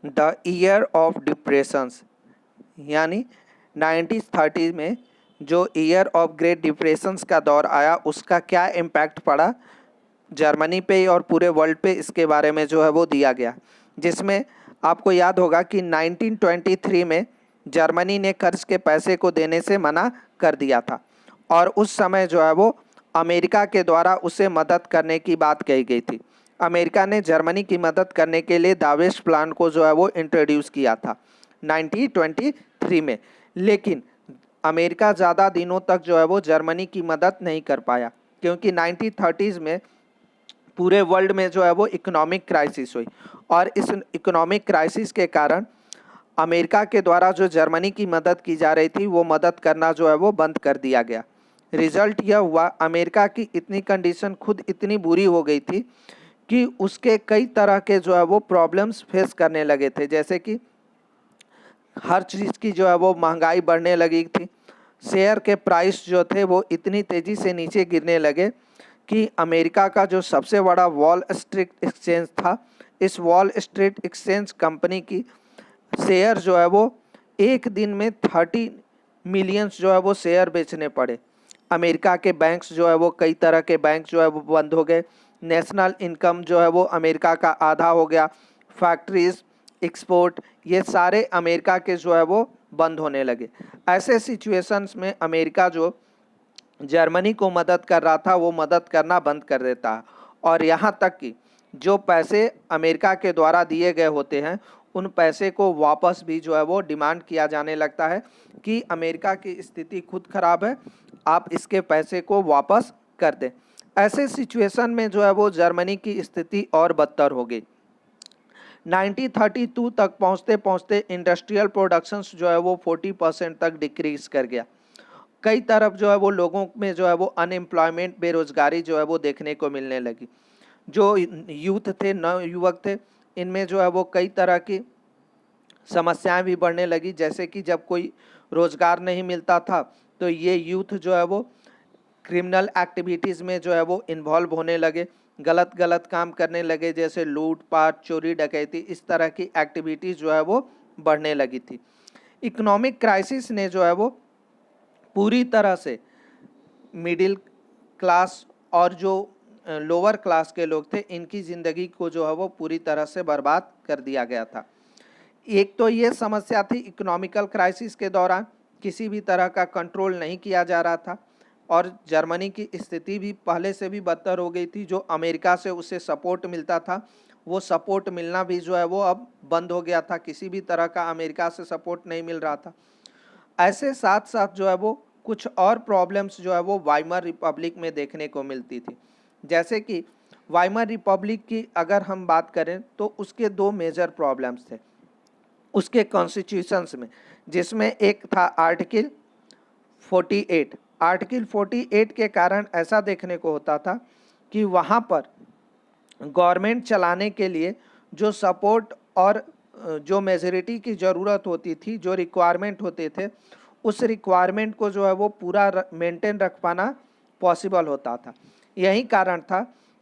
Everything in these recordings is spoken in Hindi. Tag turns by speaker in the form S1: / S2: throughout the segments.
S1: द ईयर ऑफ डिप्रेशंस, यानी 1930 में जो ईयर ऑफ ग्रेट डिप्रेशंस का दौर आया उसका क्या इम्पैक्ट पड़ा जर्मनी पे और पूरे वर्ल्ड पे, इसके बारे में जो है वो दिया गया। जिसमें आपको याद होगा कि 1923 में जर्मनी ने कर्ज के पैसे को देने से मना कर दिया था और उस समय जो है वो अमेरिका के द्वारा उसे मदद करने की बात कही गई थी। अमेरिका ने जर्मनी की मदद करने के लिए दावेश प्लान को जो है वो इंट्रोड्यूस किया था 1923 में। लेकिन अमेरिका ज़्यादा दिनों तक जो है वो जर्मनी की मदद नहीं कर पाया, क्योंकि 1930s में पूरे वर्ल्ड में जो है वो इकोनॉमिक क्राइसिस हुई और इस इकोनॉमिक क्राइसिस के कारण अमेरिका के द्वारा जो जर्मनी की मदद की जा रही थी वो मदद करना जो है वो बंद कर दिया गया। रिजल्ट यह हुआ, अमेरिका की इतनी कंडीशन खुद इतनी बुरी हो गई थी कि उसके कई तरह के जो है वो प्रॉब्लम्स फेस करने लगे थे, जैसे कि हर चीज़ की जो है वो महंगाई बढ़ने लगी थी। शेयर के प्राइस जो थे वो इतनी तेज़ी से नीचे गिरने लगे कि अमेरिका का जो सबसे बड़ा वॉल स्ट्रीट एक्सचेंज था, इस वॉल स्ट्रीट एक्सचेंज कंपनी की शेयर जो है वो एक दिन में 30 मिलियंस जो है वो शेयर बेचने पड़े। अमेरिका के बैंक्स जो है वो कई तरह के बैंक जो है वो बंद हो गए। नेशनल इनकम जो है वो अमेरिका का आधा हो गया। फैक्ट्रीज, एक्सपोर्ट, ये सारे अमेरिका के जो है वो बंद होने लगे। ऐसे सिचुएशंस में अमेरिका जो जर्मनी को मदद कर रहा था वो मदद करना बंद कर देता है और यहाँ तक कि जो पैसे अमेरिका के द्वारा दिए गए होते हैं उन पैसे को वापस भी जो है वो डिमांड किया जाने लगता है कि अमेरिका की स्थिति खुद खराब है, आप इसके पैसे को वापस कर दें। ऐसे सिचुएशन में जो है वो जर्मनी की स्थिति और बदतर हो गई। 1932 तक पहुँचते पहुँचते इंडस्ट्रियल प्रोडक्शंस जो है वो 40% तक डिक्रीज कर गया। कई तरफ जो है वो लोगों में जो है वो अनएम्प्लॉयमेंट, बेरोजगारी जो है वो देखने को मिलने लगी। जो यूथ थे, नव युवक थे, इनमें जो है वो कई तरह की समस्याएं भी बढ़ने लगी, जैसे कि जब कोई रोजगार नहीं मिलता था तो ये यूथ जो है वो क्रिमिनल एक्टिविटीज़ में जो है वो इन्वॉल्व होने लगे, गलत गलत काम करने लगे, जैसे लूटपाट, चोरी, डकैती, इस तरह की एक्टिविटीज़ जो है वो बढ़ने लगी थी। इकोनॉमिक क्राइसिस ने जो है वो पूरी तरह से मिडिल क्लास और जो लोअर क्लास के लोग थे इनकी ज़िंदगी को जो है वो पूरी तरह से बर्बाद कर दिया गया था। एक तो ये समस्या थी, इकोनॉमिकल क्राइसिस के दौरान किसी भी तरह का कंट्रोल नहीं किया जा रहा था और जर्मनी की स्थिति भी पहले से भी बदतर हो गई थी। जो अमेरिका से उसे सपोर्ट मिलता था वो सपोर्ट मिलना भी जो है वो अब बंद हो गया था, किसी भी तरह का अमेरिका से सपोर्ट नहीं मिल रहा था। ऐसे साथ साथ जो है वो कुछ और प्रॉब्लम्स जो है वो वाइमर रिपब्लिक में देखने को मिलती थी। जैसे कि वाइमर रिपब्लिक की अगर हम बात करें तो उसके दो मेजर प्रॉब्लम्स थे उसके कॉन्स्टिट्यूशंस में, जिसमें एक था आर्टिकल 48। आर्टिकल 48 के कारण ऐसा देखने को होता था कि वहाँ पर गवर्नमेंट चलाने के लिए जो सपोर्ट और जो मेजॉरिटी की ज़रूरत होती थी, जो रिक्वायरमेंट होते थे, उस रिक्वायरमेंट को जो है वो पूरा मेंटेन रख पाना पॉसिबल होता था। यही कारण था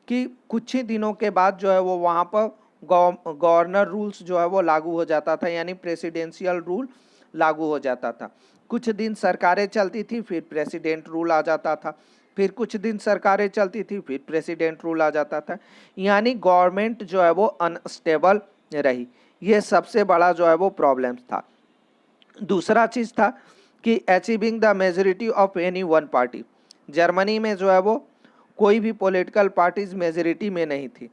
S1: कि कुछ ही दिनों के बाद जो है वो वहाँ पर गवर्नर रूल्स जो है वो लागू हो जाता था, यानी प्रेसिडेंशियल रूल लागू हो जाता था। कुछ दिन सरकारें चलती थी, फिर प्रेसिडेंट रूल आ जाता था, फिर कुछ दिन सरकारें चलती थी, फिर प्रेसिडेंट रूल आ जाता था, यानी गवर्नमेंट जो है वो अनस्टेबल रही। ये सबसे बड़ा जो है वो प्रॉब्लम था। दूसरा चीज़ था कि achieving the majority of any one party. Germany में जो है वो कोई भी पॉलिटिकल पार्टीज मेजॉरिटी में नहीं थी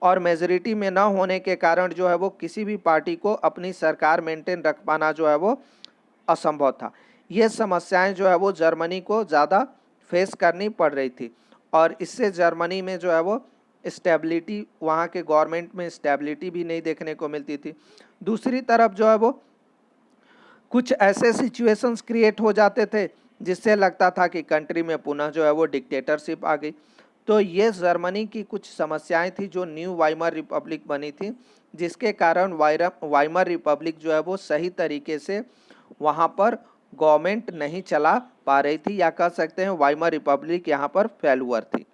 S1: और मेजॉरिटी में ना होने के कारण जो है वो किसी भी पार्टी को अपनी सरकार मेंटेन रख पाना जो है वो असंभव था। ये समस्याएं जो है वो जर्मनी को ज़्यादा फेस करनी पड़ रही थी और इससे जर्मनी में जो है वो स्टेबिलिटी, वहाँ के गवर्नमेंट में स्टेबिलिटी भी नहीं देखने को मिलती थी। दूसरी तरफ जो है वो कुछ ऐसे सिचुएशंस क्रिएट हो जाते थे जिससे लगता था कि कंट्री में पुनः जो है वो डिक्टेटरशिप आ गई। तो ये जर्मनी की कुछ समस्याएं थी जो न्यू वाइमर रिपब्लिक बनी थी, जिसके कारण वाइमर रिपब्लिक जो है वो सही तरीके से वहाँ पर गवर्नमेंट नहीं चला पा रही थी, या कह सकते हैं वाइमर रिपब्लिक यहाँ पर फेल्यूर थी।